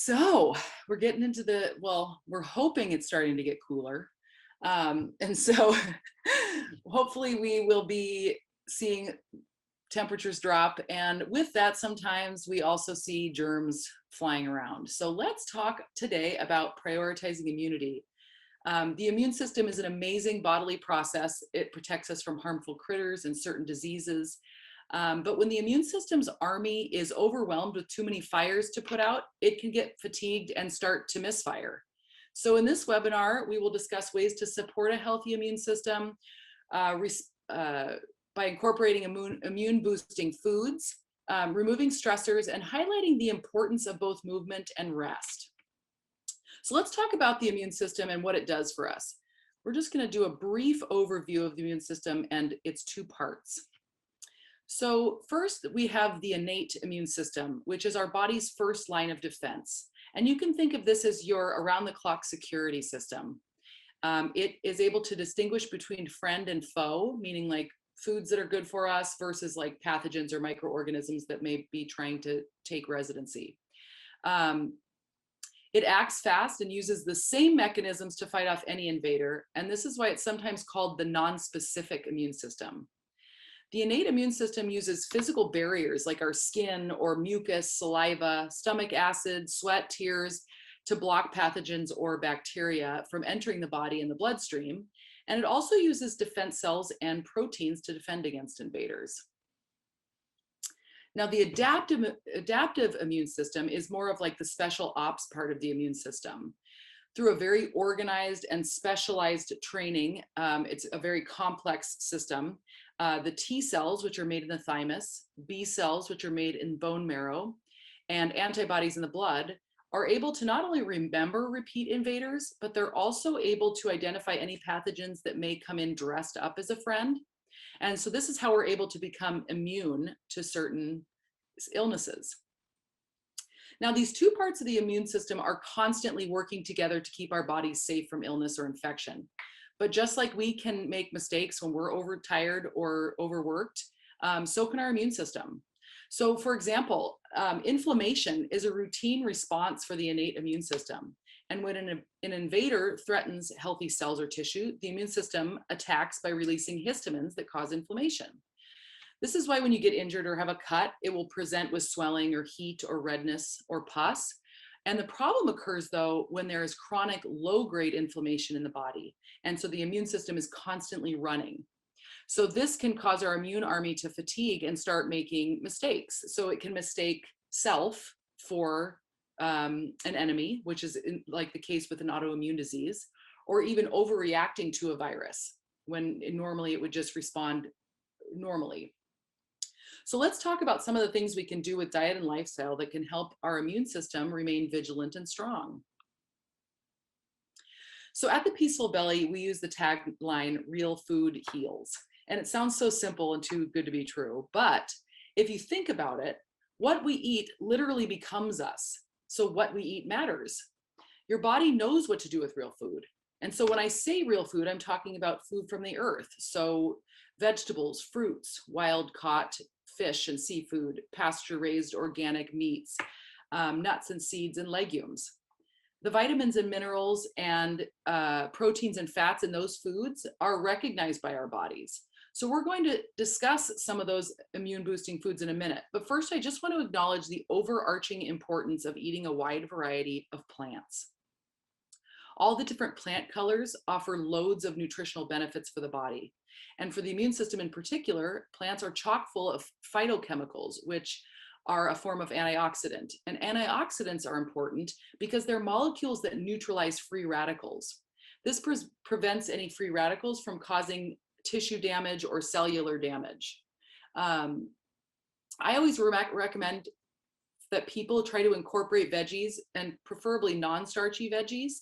So we're getting into we're hoping it's starting to get cooler. And so hopefully we will be seeing temperatures drop. And with that, sometimes we also see germs flying around. So let's talk today about prioritizing immunity. The immune system is an amazing bodily process. It protects us from harmful critters and certain diseases. But when the immune system's army is overwhelmed with too many fires to put out, it can get fatigued and start to misfire. So in this webinar, we will discuss ways to support a healthy immune system uh, by incorporating immune boosting foods, removing stressors, and highlighting the importance of both movement and rest. So let's talk about the immune system and what it does for us. We're just going to do a brief overview of the immune system and its two parts. So first, we have the innate immune system, which is our body's first line of defense. And you can think of this as your around-the-clock security system. It is able to distinguish between friend and foe, meaning like foods that are good for us versus like pathogens or microorganisms that may be trying to take residency. It acts fast and uses the same mechanisms to fight off any invader. And this is why it's sometimes called the non-specific immune system. The innate immune system uses physical barriers like our skin or mucus, saliva, stomach acid, sweat, tears to block pathogens or bacteria from entering the body and the bloodstream. And it also uses defense cells and proteins to defend against invaders. Now, the adaptive immune system is more of like the special ops part of the immune system. Through a very organized and specialized training, it's a very complex system. The T cells, which are made in the thymus, B cells, which are made in bone marrow, and antibodies in the blood, are able to not only remember repeat invaders, but they're also able to identify any pathogens that may come in dressed up as a friend. And so this is how we're able to become immune to certain illnesses. Now, these two parts of the immune system are constantly working together to keep our bodies safe from illness or infection. But just like we can make mistakes when we're overtired or overworked, so can our immune system. So for example, inflammation is a routine response for the innate immune system. And when an invader threatens healthy cells or tissue, the immune system attacks by releasing histamines that cause inflammation. This is why when you get injured or have a cut, it will present with swelling or heat or redness or pus. And the problem occurs though when there is chronic low-grade inflammation in the body. And so the immune system is constantly running. So this can cause our immune army to fatigue and start making mistakes. So it can mistake self for an enemy, which is like the case with an autoimmune disease, or even overreacting to a virus when normally it would just respond normally. So let's talk about some of the things we can do with diet and lifestyle that can help our immune system remain vigilant and strong. So at the Peaceful Belly, we use the tagline, real food heals. And it sounds so simple and too good to be true. But if you think about it, what we eat literally becomes us. So what we eat matters. Your body knows what to do with real food. And so when I say real food, I'm talking about food from the earth. So vegetables, fruits, wild caught fish and seafood, pasture raised organic meats, nuts and seeds and legumes. The vitamins and minerals and proteins and fats in those foods are recognized by our bodies. So we're going to discuss some of those immune boosting foods in a minute. But first, I just want to acknowledge the overarching importance of eating a wide variety of plants. All the different plant colors offer loads of nutritional benefits for the body. And for the immune system in particular, plants are chock full of phytochemicals, which are a form of antioxidant. And antioxidants are important because they're molecules that neutralize free radicals. This prevents any free radicals from causing tissue damage or cellular damage. I always recommend that people try to incorporate veggies, and preferably non-starchy veggies,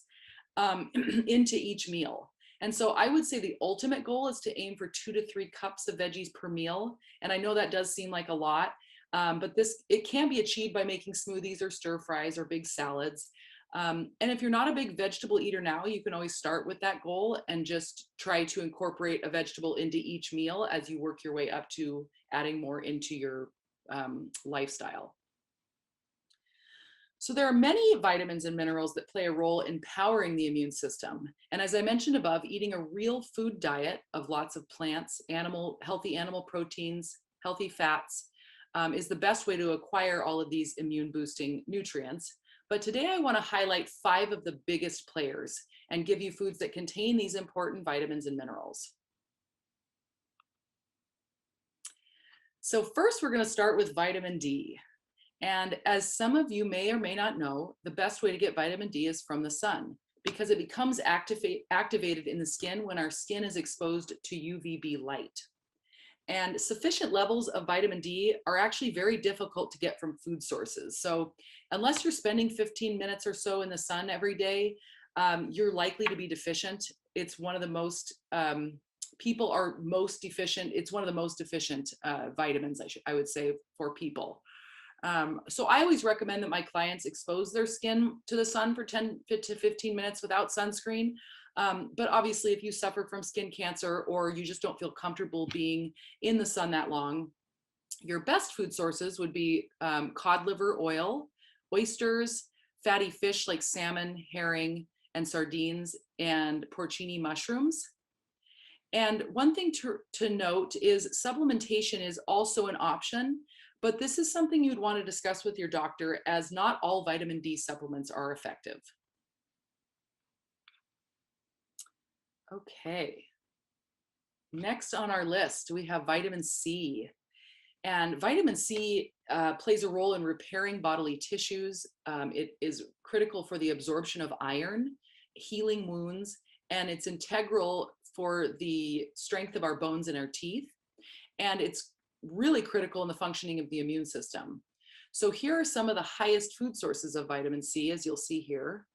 into each meal. And so I would say the ultimate goal is to aim for 2 to 3 cups of veggies per meal. And I know that does seem like a lot, but it can be achieved by making smoothies or stir fries or big salads. And if you're not a big vegetable eater now, you can always start with that goal and just try to incorporate a vegetable into each meal as you work your way up to adding more into your lifestyle. So there are many vitamins and minerals that play a role in powering the immune system. And as I mentioned above, eating a real food diet of lots of plants, healthy animal proteins, healthy fats, is the best way to acquire all of these immune boosting nutrients. But today I want to highlight 5 of the biggest players and give you foods that contain these important vitamins and minerals. So first, we're going to start with vitamin D. And as some of you may or may not know, the best way to get vitamin D is from the sun because it becomes activated in the skin when our skin is exposed to UVB light. And sufficient levels of vitamin D are actually very difficult to get from food sources. So unless you're spending 15 minutes or so in the sun every day, you're likely to be deficient. It's one of the most, people are most deficient. It's one of the most deficient vitamins, I would say, for people. So I always recommend that my clients expose their skin to the sun for 10 to 15 minutes without sunscreen. But obviously, if you suffer from skin cancer or you just don't feel comfortable being in the sun that long, your best food sources would be cod liver oil, oysters, fatty fish like salmon, herring, and sardines, and porcini mushrooms. And one thing to note is supplementation is also an option, but this is something you'd want to discuss with your doctor as not all vitamin D supplements are effective. Okay. Next on our list, we have vitamin C. And vitamin C plays a role in repairing bodily tissues. It is critical for the absorption of iron, healing wounds, and it's integral for the strength of our bones and our teeth. And it's really critical in the functioning of the immune system. So here are some of the highest food sources of vitamin C, as you'll see here.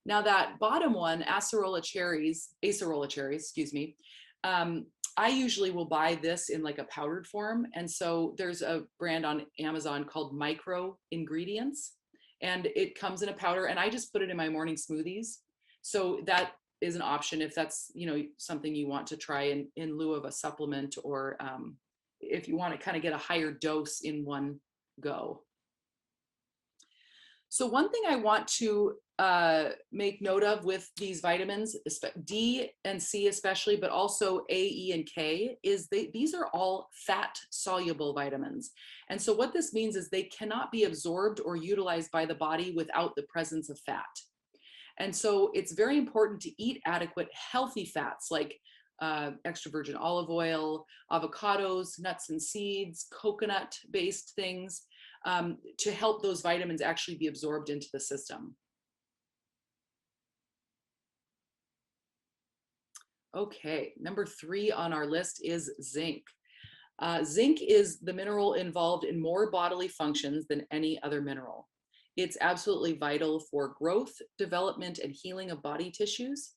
Now that bottom one, acerola cherries, excuse me, I usually will buy this in like a powdered form. And so there's a brand on Amazon called Micro Ingredients, and it comes in a powder, and I just put it in my morning smoothies. So that is an option if that's, something you want to try in lieu of a supplement, or if you want to kind of get a higher dose in one go. So one thing I want to make note of with these vitamins, D and C especially, but also A, E, and K, is these are all fat soluble vitamins. And so what this means is they cannot be absorbed or utilized by the body without the presence of fat. And so it's very important to eat adequate healthy fats like extra virgin olive oil, avocados, nuts and seeds, coconut-based things, to help those vitamins actually be absorbed into the system. Okay, number 3 on our list is zinc. Zinc is the mineral involved in more bodily functions than any other mineral. It's absolutely vital for growth, development, and healing of body tissues.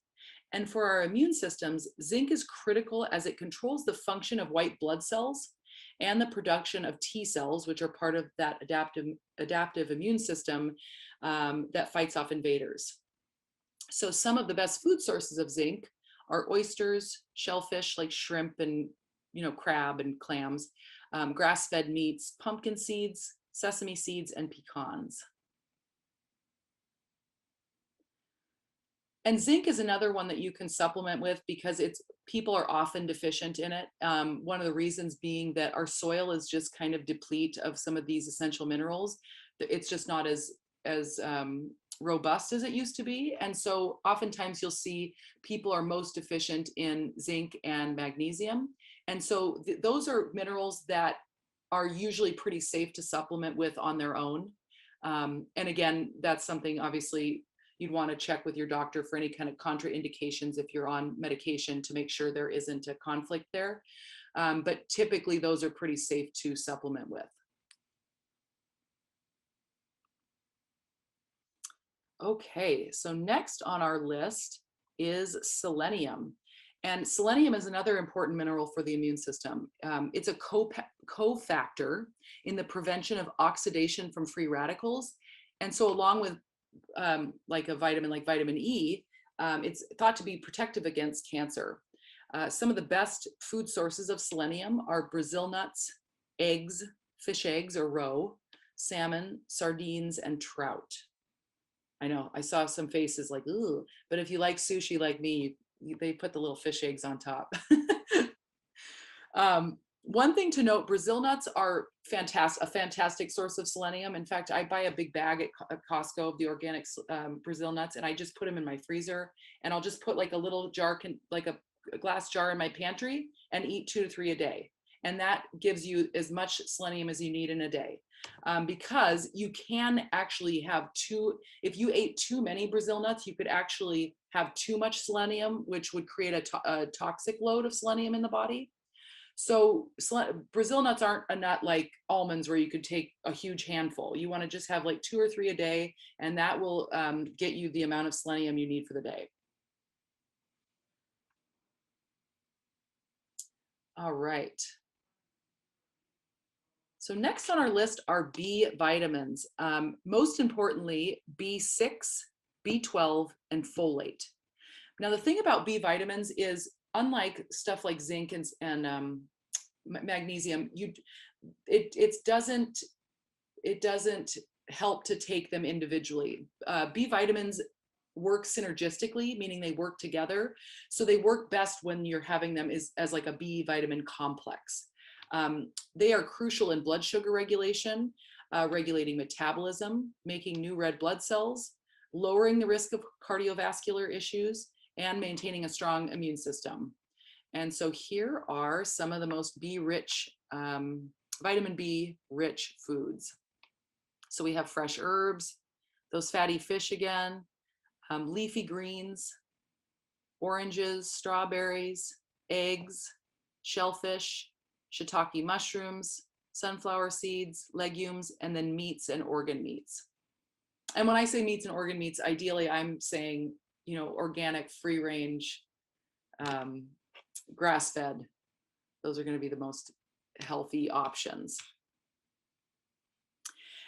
And for our immune systems, zinc is critical as it controls the function of white blood cells and the production of T cells, which are part of that adaptive immune system that fights off invaders. So some of the best food sources of zinc are oysters, shellfish like shrimp and crab and clams, grass-fed meats, pumpkin seeds, sesame seeds, and pecans. And zinc is another one that you can supplement with because people are often deficient in it. One of the reasons being that our soil is just kind of deplete of some of these essential minerals. It's just not as robust as it used to be. And so oftentimes you'll see people are most deficient in zinc and magnesium. And so those are minerals that are usually pretty safe to supplement with on their own. And again, that's something obviously you'd want to check with your doctor for any kind of contraindications if you're on medication to make sure there isn't a conflict there. But typically those are pretty safe to supplement with. Okay, so next on our list is selenium. And selenium is another important mineral for the immune system. It's a cofactor in the prevention of oxidation from free radicals. And so along with like a vitamin like vitamin E, it's thought to be protective against cancer. Some of the best food sources of selenium are Brazil nuts, eggs, fish eggs or roe, salmon, sardines, and trout. I know I saw some faces like, ooh, but if you like sushi like me, they put the little fish eggs on top. One thing to note, Brazil nuts are a fantastic source of selenium. In fact, I buy a big bag at Costco of the organic Brazil nuts, and I just put them in my freezer, and I'll just put like a little jar, like a glass jar in my pantry, and eat 2 to 3 a day. And that gives you as much selenium as you need in a day. Because you can actually have if you ate too many Brazil nuts, you could actually have too much selenium, which would create a toxic load of selenium in the body. So Brazil nuts aren't a nut like almonds where you could take a huge handful. You want to just have like 2 or 3 a day, and that will get you the amount of selenium you need for the day. All right. So next on our list are B vitamins. Most importantly, B6, B12, and folate. Now, the thing about B vitamins is, unlike stuff like zinc and magnesium, it doesn't help to take them individually. B vitamins work synergistically, meaning they work together. So they work best when you're having them as like a B vitamin complex. They are crucial in blood sugar regulation, regulating metabolism, making new red blood cells, lowering the risk of cardiovascular issues, and maintaining a strong immune system. And so here are some of the most vitamin B rich foods. So we have fresh herbs, those fatty fish again, leafy greens, oranges, strawberries, eggs, shellfish, shiitake mushrooms, sunflower seeds, legumes, and then meats and organ meats. And when I say meats and organ meats, ideally I'm saying, organic, free range, grass-fed. Those are going to be the most healthy options.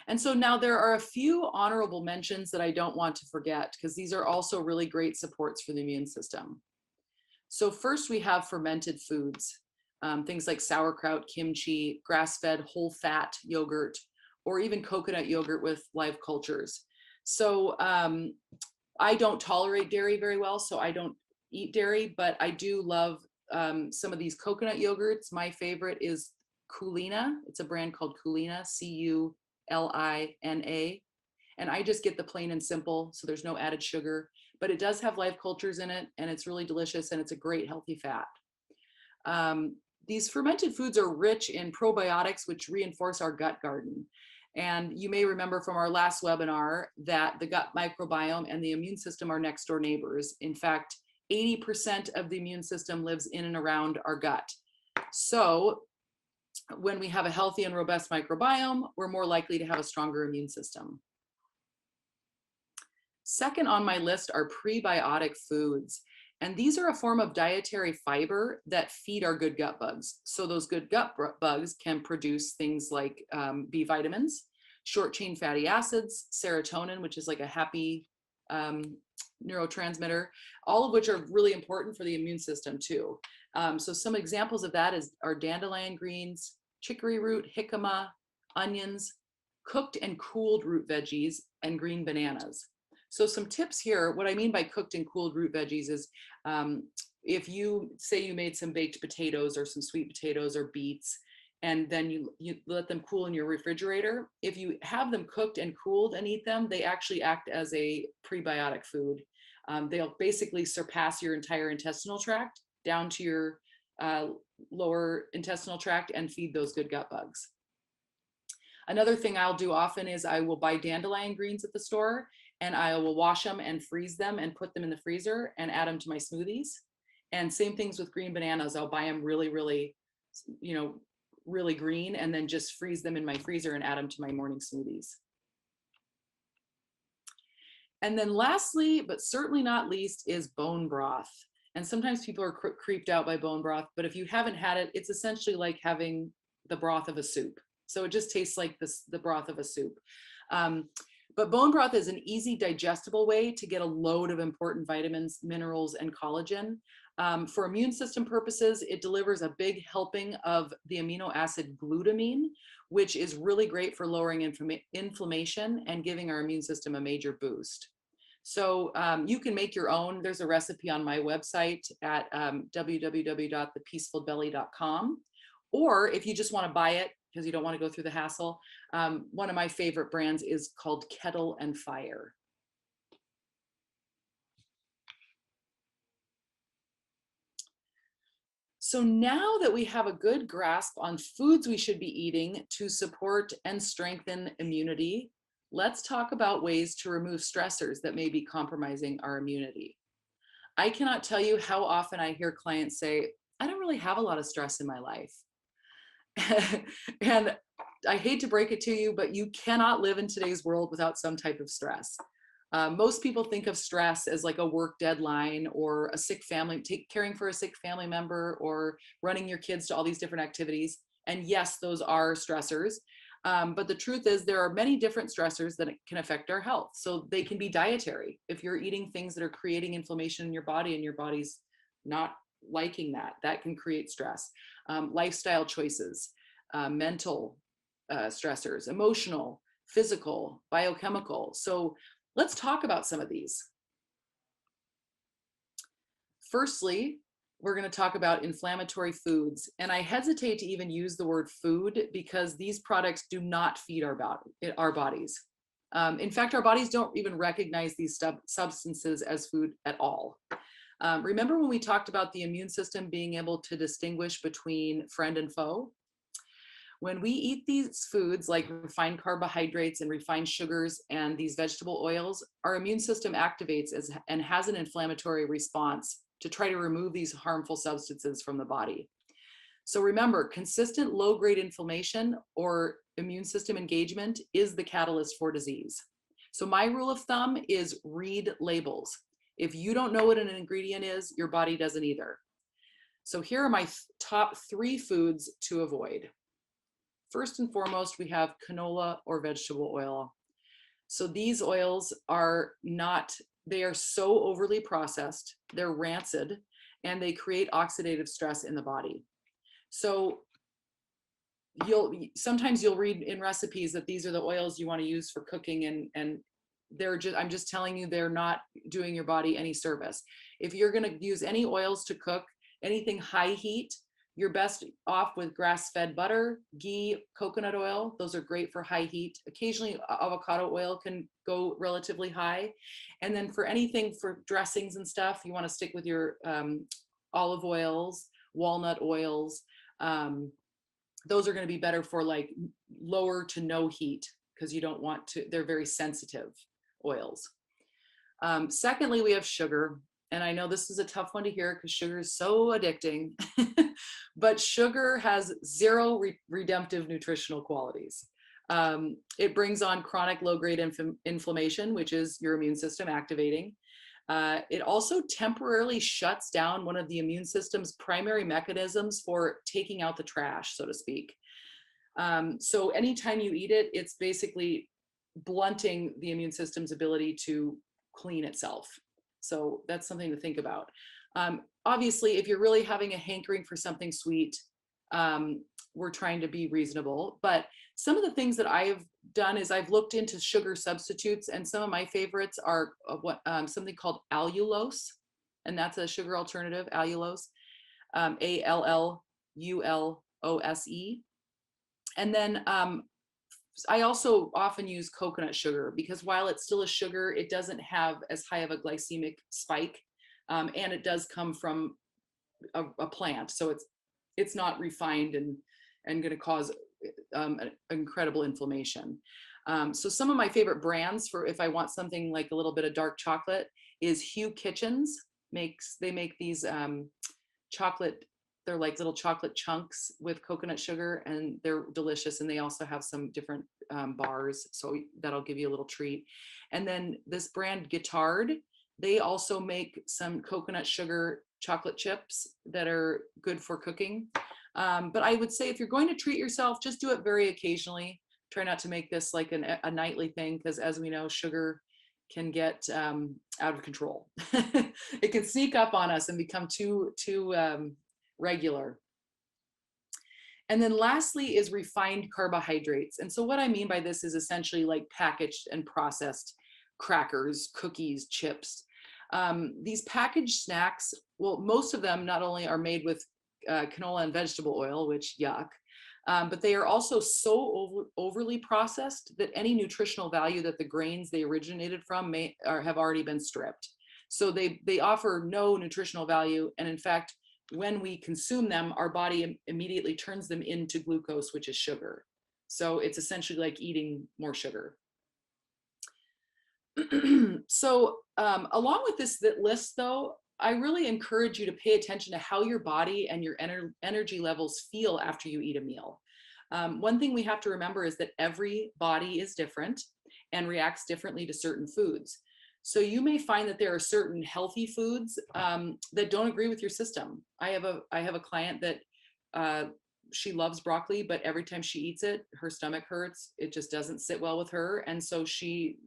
And so now there are a few honorable mentions that I don't want to forget, because these are also really great supports for the immune system. So first we have fermented foods, things like sauerkraut, kimchi, grass-fed whole fat yogurt, or even coconut yogurt with live cultures. So I don't tolerate dairy very well, so I don't eat dairy, but I do love some of these coconut yogurts. My favorite is Culina. It's a brand called Culina, Culina, and I just get the plain and simple, so there's no added sugar, but it does have live cultures in it, and it's really delicious, and it's a great healthy fat. These fermented foods are rich in probiotics, which reinforce our gut garden. And you may remember from our last webinar that the gut microbiome and the immune system are next door neighbors. In fact, 80% of the immune system lives in and around our gut. So when we have a healthy and robust microbiome, we're more likely to have a stronger immune system. Second on my list are prebiotic foods. And these are a form of dietary fiber that feed our good gut bugs. So those good gut bugs can produce things like B vitamins, short chain fatty acids, serotonin, which is like a happy neurotransmitter, all of which are really important for the immune system too. So some examples of that are dandelion greens, chicory root, jicama, onions, cooked and cooled root veggies, and green bananas. So some tips here. What I mean by cooked and cooled root veggies is if you say you made some baked potatoes or some sweet potatoes or beets, and then you let them cool in your refrigerator, if you have them cooked and cooled and eat them, they actually act as a prebiotic food. They'll basically surpass your entire intestinal tract down to your lower intestinal tract and feed those good gut bugs. Another thing I'll do often is I will buy dandelion greens at the store, and I will wash them and freeze them and put them in the freezer and add them to my smoothies. And same things with green bananas. I'll buy them really, really, really green, and then just freeze them in my freezer and add them to my morning smoothies. And then lastly, but certainly not least, is bone broth. And sometimes people are creeped out by bone broth, but if you haven't had it, it's essentially like having the broth of a soup. So it just tastes like the broth of a soup. But bone broth is an easy digestible way to get a load of important vitamins, minerals, and collagen. For immune system purposes, it delivers a big helping of the amino acid glutamine, which is really great for lowering inflammation and giving our immune system a major boost. So you can make your own. There's a recipe on my website at www.thepeacefulbelly.com. Or if you just want to buy it because you don't want to go through the hassle, one of my favorite brands is called Kettle and Fire. So now that we have a good grasp on foods we should be eating to support and strengthen immunity, let's talk about ways to remove stressors that may be compromising our immunity. I cannot tell you how often I hear clients say, I don't really have a lot of stress in my life. And I hate to break it to you, but you cannot live in today's world without some type of stress. Most people think of stress as like a work deadline or a sick family, caring for a sick family member or running your kids to all these different activities. And yes, those are stressors. But the truth is there are many different stressors that can affect our health. So they can be dietary. If you're eating things that are creating inflammation in your body and your body's not liking that, that can create stress. Lifestyle choices, mental stressors, emotional, physical, biochemical. So let's talk about some of these. Firstly, we're going to talk about inflammatory foods. And I hesitate to even use the word food because these products do not feed our bodies. In fact, our bodies don't even recognize these substances as food at all. Remember when we talked about the immune system being able to distinguish between friend and foe? When we eat these foods like refined carbohydrates and refined sugars and these vegetable oils, our immune system activates and has an inflammatory response to try to remove these harmful substances from the body. So remember, consistent low-grade inflammation or immune system engagement is the catalyst for disease. So my rule of thumb is read labels. If you don't know what an ingredient is, your body doesn't either. So here are my top 3 foods to avoid. First and foremost, we have canola or vegetable oil. So these oils are they are so overly processed, they're rancid, and they create oxidative stress in the body. So sometimes you'll read in recipes that these are the oils you want to use for cooking, and I'm just telling you, they're not doing your body any service. If you're going to use any oils to cook, anything high heat, you're best off with grass-fed butter, ghee, coconut oil. Those are great for high heat. Occasionally, avocado oil can go relatively high. And then for anything for dressings and stuff, you want to stick with your olive oils, walnut oils. Those are going to be better for like lower to no heat because you don't want to, they're very sensitive oils. Secondly, we have sugar. And I know this is a tough one to hear because sugar is so addicting, but sugar has zero redemptive nutritional qualities. It brings on chronic low-grade inflammation, which is your immune system activating. It also temporarily shuts down one of the immune system's primary mechanisms for taking out the trash, so to speak. So anytime you eat it, it's basically blunting the immune system's ability to clean itself. So that's something to think about. Obviously, if you're really having a hankering for something sweet, we're trying to be reasonable. But some of the things that I've done is I've looked into sugar substitutes, and some of my favorites are something called allulose, and that's a sugar alternative, allulose, ALLULOSE. And then I also often use coconut sugar because while it's still a sugar, it doesn't have as high of a glycemic spike, and it does come from a plant, so it's not refined and going to cause incredible inflammation. So some of my favorite brands for if I want something like a little bit of dark chocolate is Hugh Kitchens. They make these chocolate. They're like little chocolate chunks with coconut sugar, and they're delicious. And they also have some different bars, so that'll give you a little treat. And then this brand Guittard, they also make some coconut sugar chocolate chips that are good for cooking. But I would say if you're going to treat yourself, just do it very occasionally. Try not to make this like a nightly thing, because as we know, sugar can get out of control. It can sneak up on us and become too regular. And then lastly is refined carbohydrates. And so what I mean by this is essentially like packaged and processed crackers, cookies, chips. These packaged snacks, well, most of them not only are made with canola and vegetable oil, which yuck, but they are also so overly processed that any nutritional value that the grains they originated from have already been stripped. So they offer no nutritional value. And in fact, when we consume them, our body immediately turns them into glucose, which is sugar. So it's essentially like eating more sugar. So along with this list, though, I really encourage you to pay attention to how your body and your energy levels feel after you eat a meal. One thing we have to remember is that every body is different and reacts differently to certain foods. So you may find that there are certain healthy foods that don't agree with your system. I have a client that she loves broccoli, but every time she eats it, her stomach hurts. It just doesn't sit well with her, and so she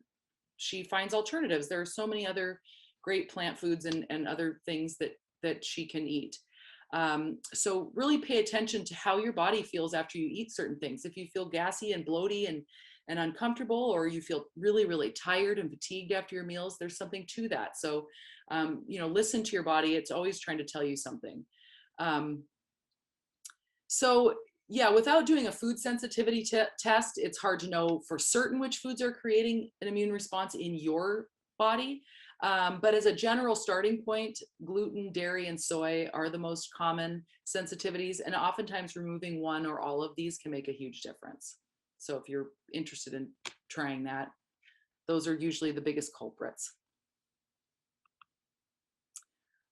finds alternatives. There are so many other great plant foods and other things that she can eat. So really pay attention to how your body feels after you eat certain things. If you feel gassy and bloaty and uncomfortable, or you feel really, really tired and fatigued after your meals, there's something to that. So, listen to your body. It's always trying to tell you something. So yeah, without doing a food sensitivity test, it's hard to know for certain which foods are creating an immune response in your body. But as a general starting point, gluten, dairy, and soy are the most common sensitivities, and oftentimes removing one or all of these can make a huge difference. So if you're interested in trying that, those are usually the biggest culprits.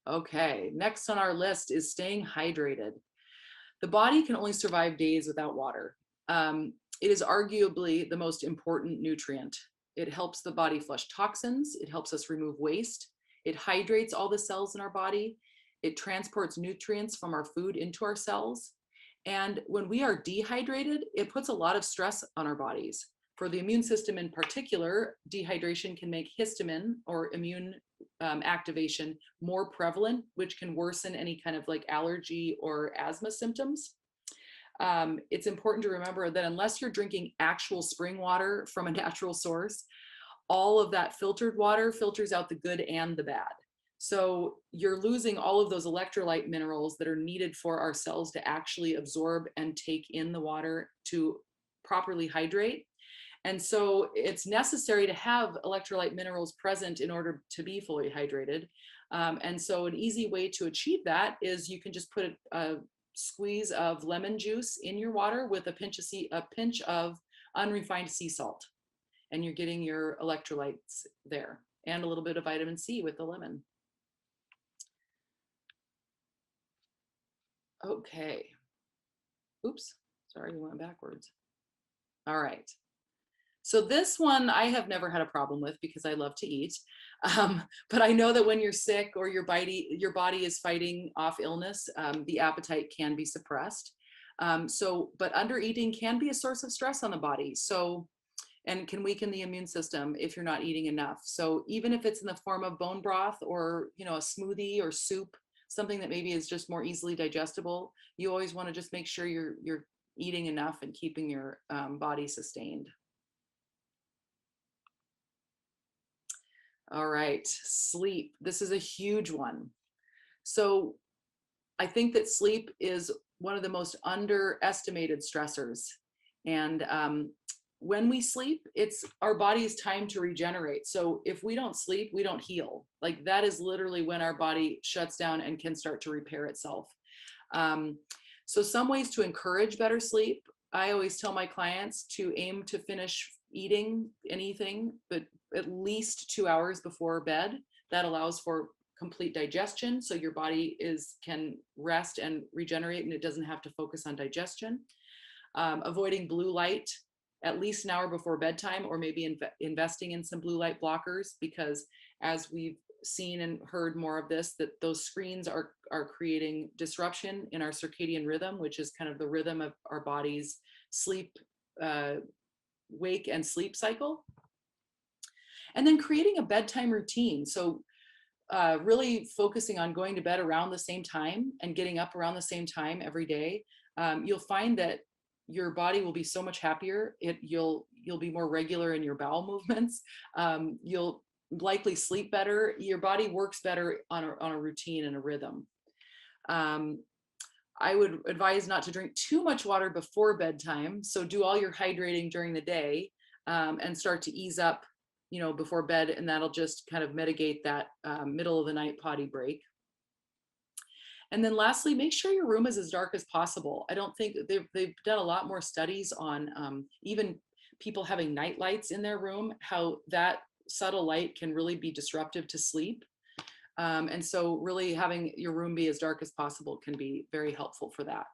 Okay, next on our list is staying hydrated. The body can only survive days without water. It is arguably the most important nutrient. It helps the body flush toxins. It helps us remove waste. It hydrates all the cells in our body. It transports nutrients from our food into our cells. And when we are dehydrated, it puts a lot of stress on our bodies. For the immune system in particular, dehydration can make histamine or immune activation more prevalent, which can worsen any kind of like allergy or asthma symptoms. It's important to remember that unless you're drinking actual spring water from a natural source, all of that filtered water filters out the good and the bad. So you're losing all of those electrolyte minerals that are needed for our cells to actually absorb and take in the water to properly hydrate. And so it's necessary to have electrolyte minerals present in order to be fully hydrated. And so an easy way to achieve that is you can just put a squeeze of lemon juice in your water with a pinch of unrefined sea salt. And you're getting your electrolytes there, and a little bit of vitamin C with the lemon. Okay. Oops, sorry, we went backwards. All right. So this one I have never had a problem with because I love to eat. But I know that when you're sick or your body is fighting off illness, the appetite can be suppressed. But under eating can be a source of stress on the body. So, and can weaken the immune system if you're not eating enough. So even if it's in the form of bone broth or, a smoothie or soup, something that maybe is just more easily digestible, you always want to just make sure you're eating enough and keeping your body sustained. All right, sleep. This is a huge one. So I think that sleep is one of the most underestimated stressors. And when we sleep, it's our body's time to regenerate. So if we don't sleep, we don't heal. Like that is literally when our body shuts down and can start to repair itself. So some ways to encourage better sleep, I always tell my clients to aim to finish eating anything, but at least 2 hours before bed. That allows for complete digestion, so your body can rest and regenerate, and it doesn't have to focus on digestion. Avoiding blue light at least an hour before bedtime, or maybe investing in some blue light blockers, because as we've seen and heard more of this, that those screens are creating disruption in our circadian rhythm, which is kind of the rhythm of our body's sleep, wake and sleep cycle. And then creating a bedtime routine. So really focusing on going to bed around the same time and getting up around the same time every day, you'll find that your body will be so much happier. You'll be more regular in your bowel movements. You'll likely sleep better. Your body works better on a routine and a rhythm. Um, I would advise not to drink too much water before bedtime. So do all your hydrating during the day, and start to ease up, before bed, and that'll just kind of mitigate that middle of the night potty break. And then lastly, make sure your room is as dark as possible. I don't think they've done a lot more studies on even people having night lights in their room, how that subtle light can really be disruptive to sleep. And so really having your room be as dark as possible can be very helpful for that.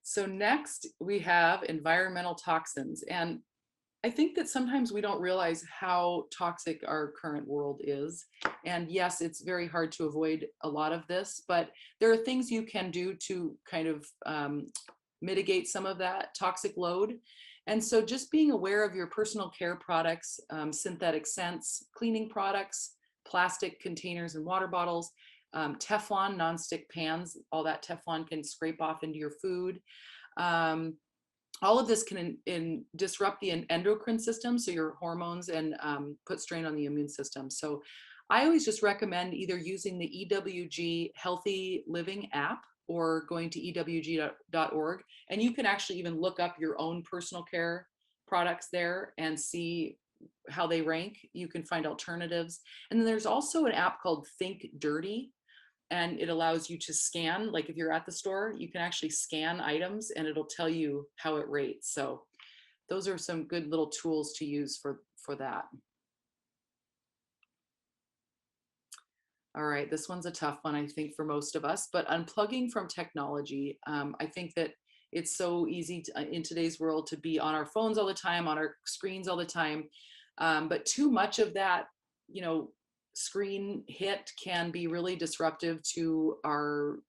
So next we have environmental toxins. And I think that sometimes we don't realize how toxic our current world is. And yes, it's very hard to avoid a lot of this, but there are things you can do to kind of mitigate some of that toxic load. And so just being aware of your personal care products, synthetic scents, cleaning products, plastic containers and water bottles, Teflon nonstick pans, all that Teflon can scrape off into your food. All of this can disrupt the endocrine system, so your hormones, and put strain on the immune system. So I always just recommend either using the EWG Healthy Living app or going to ewg.org. And you can actually even look up your own personal care products there and see how they rank. You can find alternatives. And then there's also an app called Think Dirty, and it allows you to scan, like if you're at the store, you can actually scan items and it'll tell you how it rates. So those are some good little tools to use for that. All right, this one's a tough one, I think, for most of us, but unplugging from technology. I think that it's so easy in today's world to be on our phones all the time, on our screens all the time. But too much of that, screen hit can be really disruptive to our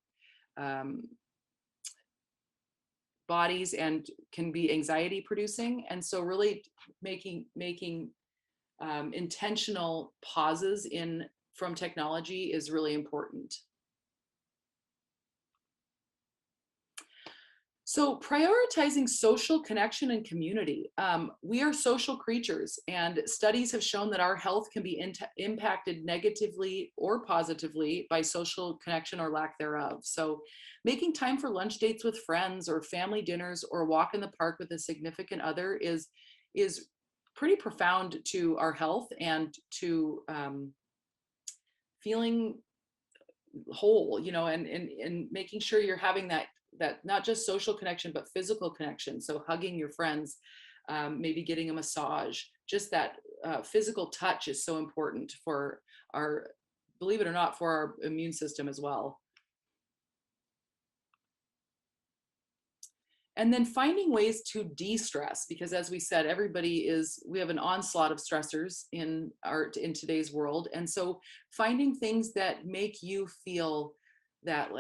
bodies and can be anxiety producing. And so really making intentional pauses from technology is really important. So prioritizing social connection and community. We are social creatures, and studies have shown that our health can be impacted negatively or positively by social connection or lack thereof. So making time for lunch dates with friends or family dinners or a walk in the park with a significant other is pretty profound to our health and to feeling whole, and making sure you're having that not just social connection, but physical connection. So hugging your friends, maybe getting a massage, just that physical touch is so important for believe it or not, for our immune system as well. And then finding ways to de-stress, because as we said, we have an onslaught of stressors in today's world. And so finding things that make you feel that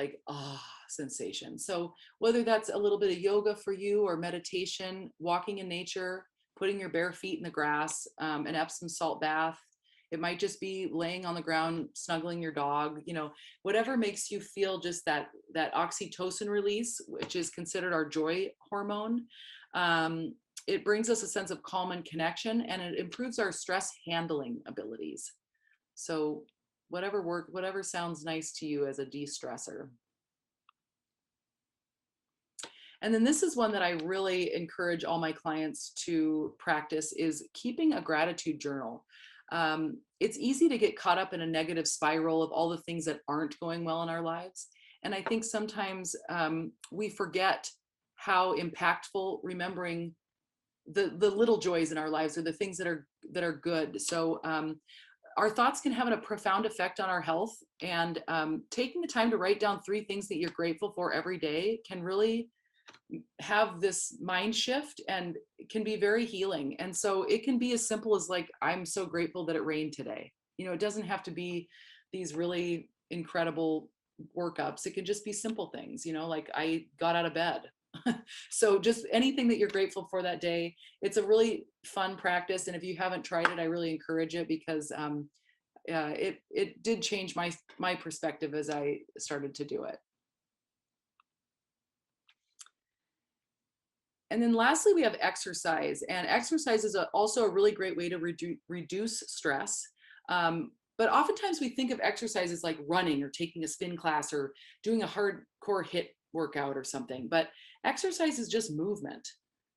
sensation. So whether that's a little bit of yoga for you or meditation, walking in nature, putting your bare feet in the grass, an Epsom salt bath, it might just be laying on the ground, snuggling your dog, whatever makes you feel just that oxytocin release, which is considered our joy hormone. It brings us a sense of calm and connection, and it improves our stress handling abilities. So whatever sounds nice to you as a de-stressor. And then this is one that I really encourage all my clients to practice, is keeping a gratitude journal. It's easy to get caught up in a negative spiral of all the things that aren't going well in our lives. And I think sometimes we forget how impactful remembering the little joys in our lives are, the things that are good. So our thoughts can have a profound effect on our health, and taking the time to write down 3 things that you're grateful for every day can really have this mind shift and can be very healing. And so it can be as simple as I'm so grateful that it rained today. It doesn't have to be these really incredible workups. It can just be simple things, like I got out of bed. So just anything that you're grateful for that day. It's a really fun practice. And if you haven't tried it, I really encourage it because it did change my perspective as I started to do it. And then lastly, we have exercise. And exercise is also a really great way to reduce stress. But oftentimes we think of exercise as like running or taking a spin class or doing a hardcore HIIT workout or something. But exercise is just movement.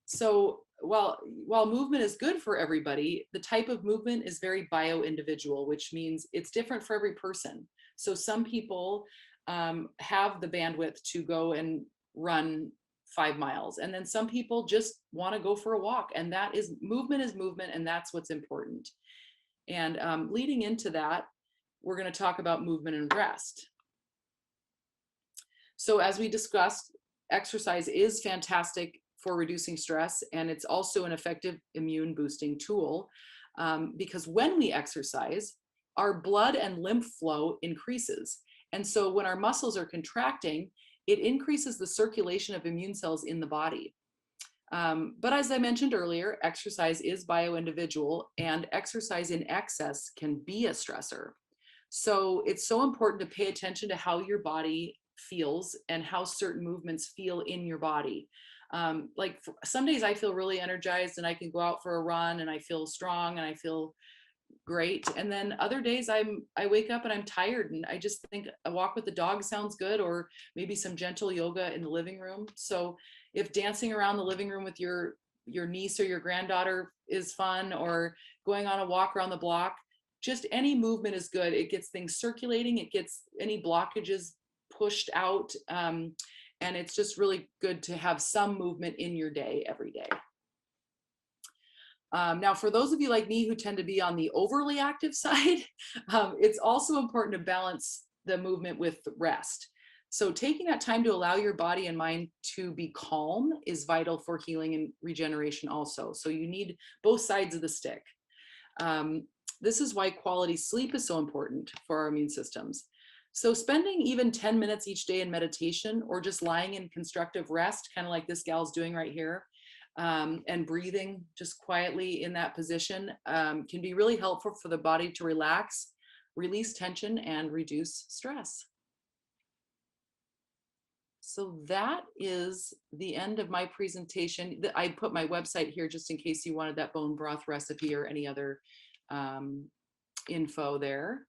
So while movement is good for everybody, the type of movement is very bio-individual, which means it's different for every person. So some people have the bandwidth to go and run 5 miles, and then some people just want to go for a walk, and that is movement, and that's what's important. And leading into that, we're going to talk about movement and rest. So as we discussed, exercise is fantastic for reducing stress, and it's also an effective immune boosting tool because when we exercise, our blood and lymph flow increases. And so when our muscles are contracting, it increases the circulation of immune cells in the body. But as I mentioned earlier, exercise is bio-individual, and exercise in excess can be a stressor. So it's so important to pay attention to how your body feels and how certain movements feel in your body. Like some days I feel really energized and I can go out for a run and I feel strong and I feel great. And then other days I wake up and I'm tired and I just think a walk with the dog sounds good, or maybe some gentle yoga in the living room. So if dancing around the living room with your niece or your granddaughter is fun, or going on a walk around the block, just any movement is good. It gets things circulating, it gets any blockages pushed out, and it's just really good to have some movement in your day every day. Now, for those of you like me who tend to be on the overly active side, it's also important to balance the movement with rest. So taking that time to allow your body and mind to be calm is vital for healing and regeneration also. So you need both sides of the stick. This is why quality sleep is so important for our immune systems. So spending even 10 minutes each day in meditation, or just lying in constructive rest, kind of like this gal's doing right here, and breathing just quietly in that position can be really helpful for the body to relax, release tension, and reduce stress. So that is the end of my presentation. I put my website here just in case you wanted that bone broth recipe or any other info there.